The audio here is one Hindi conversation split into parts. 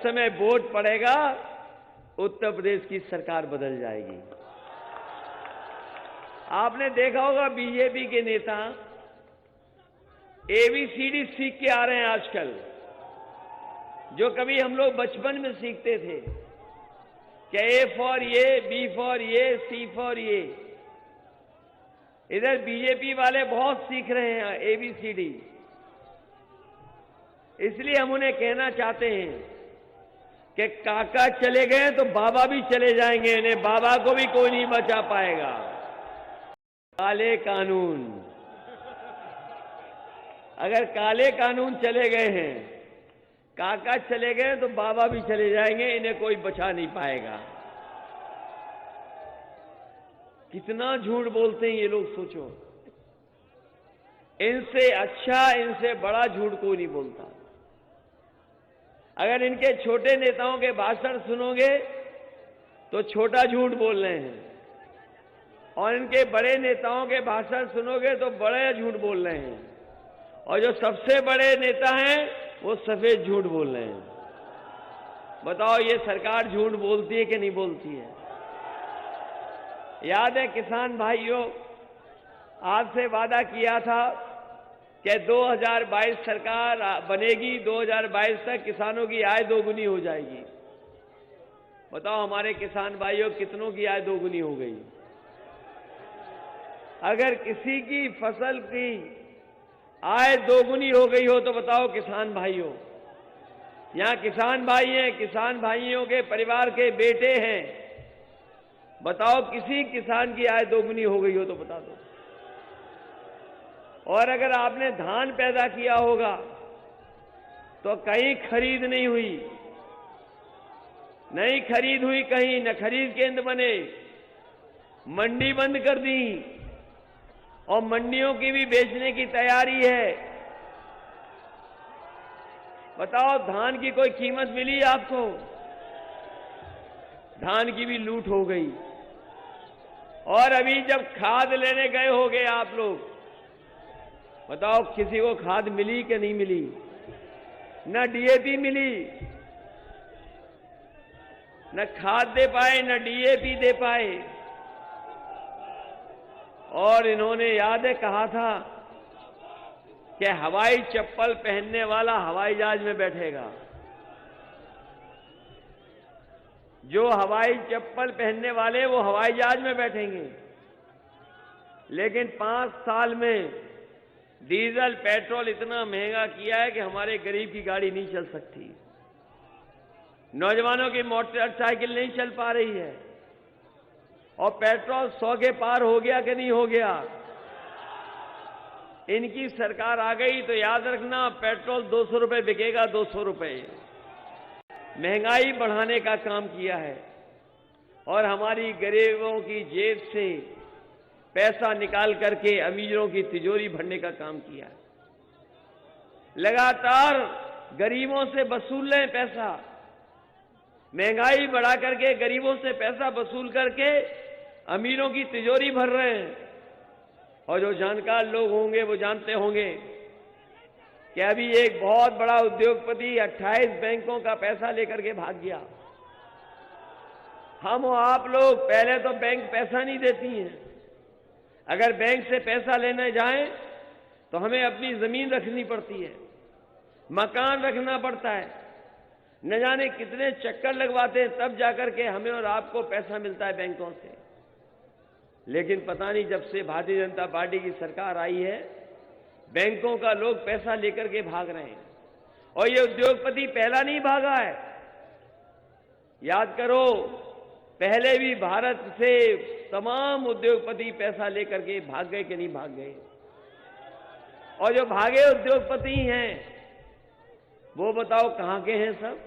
समय वोट पड़ेगा, उत्तर प्रदेश की सरकार बदल जाएगी। आपने देखा होगा बीजेपी के नेता ABCD सीख के आ रहे हैं आजकल, जो कभी हम लोग बचपन में सीखते थे कि A फॉर ये, B फॉर ये, C फॉर ये। इधर बीजेपी वाले बहुत सीख रहे हैं ABCD। इसलिए हम उन्हें कहना चाहते हैं कि काका चले गए तो बाबा भी चले जाएंगे, इन्हें बाबा को भी कोई नहीं बचा पाएगा। काले कानून, अगर काले कानून चले गए हैं, काका चले गए तो बाबा भी चले जाएंगे, इन्हें कोई बचा नहीं पाएगा। कितना झूठ बोलते हैं ये लोग, सोचो। इनसे अच्छा, इनसे बड़ा झूठ कोई नहीं बोलता। अगर इनके छोटे नेताओं के भाषण सुनोगे तो छोटा झूठ बोल रहे हैं, और इनके बड़े नेताओं के भाषण सुनोगे तो बड़े झूठ बोल रहे हैं, और जो सबसे बड़े नेता हैं वो सफेद झूठ बोल रहे हैं। बताओ ये सरकार झूठ बोलती है कि नहीं बोलती है? याद है किसान भाइयों, आपसे वादा किया था कि 2022 सरकार बनेगी, 2022 तक किसानों की आय दोगुनी हो जाएगी। बताओ हमारे किसान भाइयों कितनों की आय दोगुनी हो गई? अगर किसी की फसल की आय दोगुनी हो गई हो तो बताओ किसान भाइयों, यहां किसान भाई हैं, किसान भाइयों के परिवार के बेटे हैं, बताओ किसी किसान की आय दोगुनी हो गई हो तो बता दो। और अगर आपने धान पैदा किया होगा तो कहीं खरीद नहीं हुई, नहीं खरीद हुई कहीं, न खरीद केंद्र बने, मंडी बंद कर दी, और मंडियों की भी बेचने की तैयारी है। बताओ धान की कोई कीमत मिली आपको? धान की भी लूट हो गई। और अभी जब खाद लेने गए होगे आप लोग, बताओ किसी को खाद मिली कि नहीं मिली? न DAP मिली, न खाद दे पाए, न DAP दे पाए। और इन्होंने याद है कहा था कि हवाई चप्पल पहनने वाला हवाई जहाज में बैठेगा। जो हवाई चप्पल पहनने वाले वो हवाई जहाज में बैठेंगे। लेकिन 5 साल में डीजल पेट्रोल इतना महंगा किया है कि हमारे गरीब की गाड़ी नहीं चल सकती, नौजवानों की मोटरसाइकिल नहीं चल पा रही है, और पेट्रोल 100 के पार हो गया कि नहीं हो गया? इनकी सरकार आ गई तो याद रखना पेट्रोल 200 रुपए बिकेगा, 200 रुपए। महंगाई बढ़ाने का काम किया है, और हमारी गरीबों की जेब से पैसा निकाल करके अमीरों की तिजोरी भरने का काम किया है। लगातार गरीबों से वसूल रहे पैसा, महंगाई बढ़ा करके गरीबों से पैसा वसूल करके अमीरों की तिजोरी भर रहे हैं। और जो जानकार लोग होंगे वो जानते होंगे कि अभी एक बहुत बड़ा उद्योगपति 28 बैंकों का पैसा लेकर के भाग गया। हम और आप लोग पहले तो बैंक पैसा नहीं देती हैं, अगर बैंक से पैसा लेने जाएं तो हमें अपनी जमीन रखनी पड़ती है, मकान रखना पड़ता है, न जाने कितने चक्कर लगवाते हैं, तब जाकर के हमें और आपको पैसा मिलता है बैंकों से। लेकिन पता नहीं जब से भारतीय जनता पार्टी की सरकार आई है, बैंकों का लोग पैसा लेकर के भाग रहे हैं। और ये उद्योगपति पहला नहीं भागा है। याद करो, पहले भी भारत से तमाम उद्योगपति पैसा लेकर के भाग गए कि नहीं भाग गए? और जो भागे उद्योगपति हैं वो बताओ कहां के हैं सब?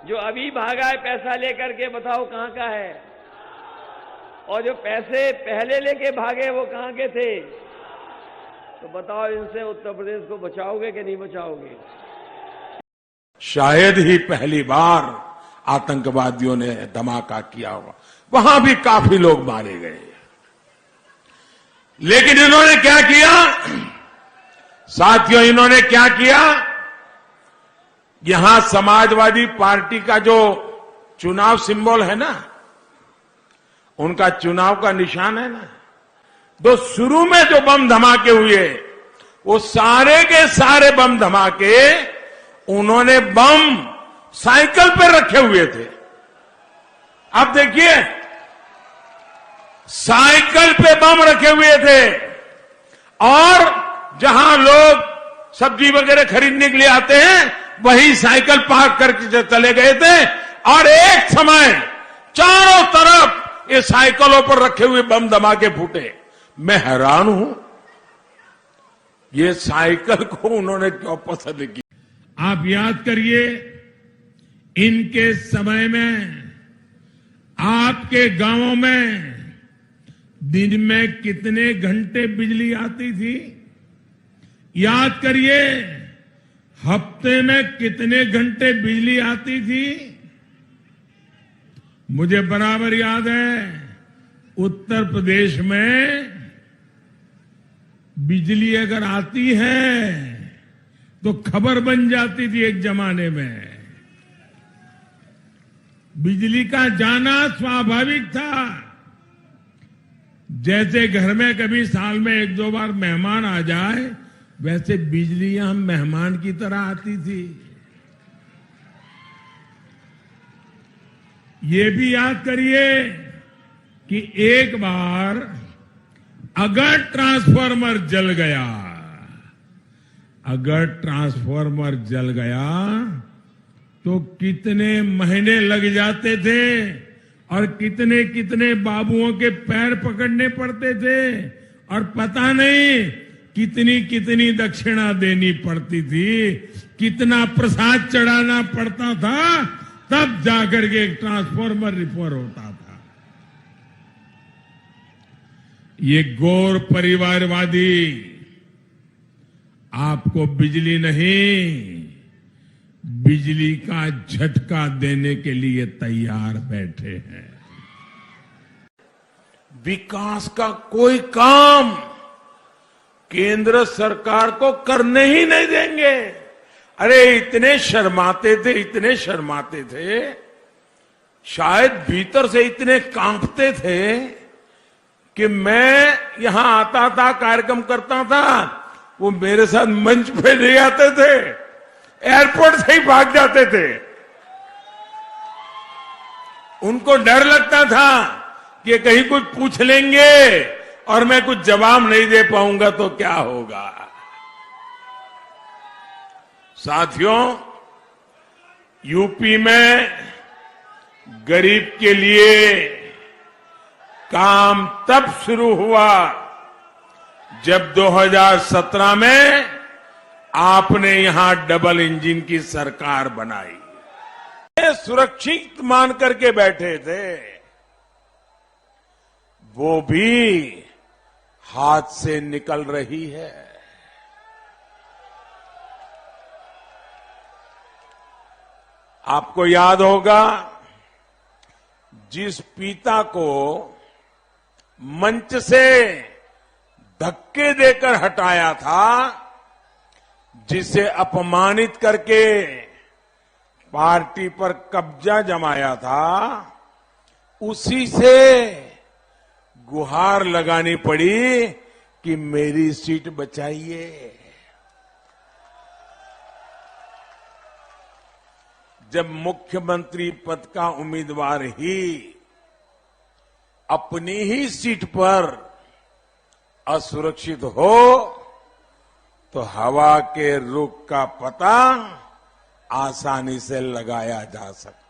जो अभी भागा है पैसा लेकर के, बताओ कहां का है? और जो पैसे पहले लेके भागे वो कहां के थे? तो बताओ इनसे उत्तर प्रदेश को बचाओगे कि नहीं बचाओगे? शायद ही पहली बार आतंकवादियों ने धमाका किया होगा, वहां भी काफी लोग मारे गए। लेकिन इन्होंने क्या किया साथियों, इन्होंने क्या किया? यहां समाजवादी पार्टी का जो चुनाव सिंबल है ना, उनका चुनाव का निशान है ना, तो शुरू में जो बम धमाके हुए वो सारे के सारे बम धमाके उन्होंने बम साइकिल पर रखे हुए थे। आप देखिए, साइकिल पे बम रखे हुए थे और जहां लोग सब्जी वगैरह खरीदने के लिए आते हैं वही साइकिल पार्क करके चले गए थे और एक समय चारों तरफ ये साइकिलों पर रखे हुए बम धमाके फूटे। मैं हैरान हूं, ये साइकिल को उन्होंने क्यों पसंद की। आप याद करिए, इनके समय में आपके गांवों में दिन में कितने घंटे बिजली आती थी? याद करिए, हफ्ते में कितने घंटे बिजली आती थी? मुझे बराबर याद है, उत्तर प्रदेश में बिजली अगर आती है तो खबर बन जाती थी एक जमाने में। बिजली का जाना स्वाभाविक था। जैसे घर में कभी साल में एक दो बार मेहमान आ जाए, वैसे बिजली यहां मेहमान की तरह आती थी। ये भी याद करिए कि एक बार अगर ट्रांसफार्मर जल गया, तो कितने महीने लग जाते थे और कितने कितने बाबुओं के पैर पकड़ने पड़ते थे और पता नहीं कितनी कितनी दक्षिणा देनी पड़ती थी, कितना प्रसाद चढ़ाना पड़ता था, तब जाकर के एक ट्रांसफार्मर रिपेयर होता था। ये गौर परिवारवादी आपको बिजली नहीं, बिजली का झटका देने के लिए तैयार बैठे हैं। विकास का कोई काम केंद्र सरकार को करने ही नहीं देंगे। अरे इतने शर्माते थे, शायद भीतर से इतने कांपते थे कि मैं यहां आता था, कार्यक्रम करता था, वो मेरे साथ मंच पे नहीं आते थे, एयरपोर्ट से ही भाग जाते थे। उनको डर लगता था कि कहीं कुछ पूछ लेंगे और मैं कुछ जवाब नहीं दे पाऊंगा तो क्या होगा। साथियों, यूपी में गरीब के लिए काम तब शुरू हुआ जब 2017 में आपने यहां डबल इंजन की सरकार बनाई। सुरक्षित मान करके बैठे थे, वो भी हाथ से निकल रही है। आपको याद होगा, जिस पिता को मंच से धक्के देकर हटाया था, जिसे अपमानित करके पार्टी पर कब्जा जमाया था, उसी से गुहार लगानी पड़ी कि मेरी सीट बचाइए। जब मुख्यमंत्री पद का उम्मीदवार ही अपनी ही सीट पर असुरक्षित हो तो हवा के रुख का पता आसानी से लगाया जा सकता है।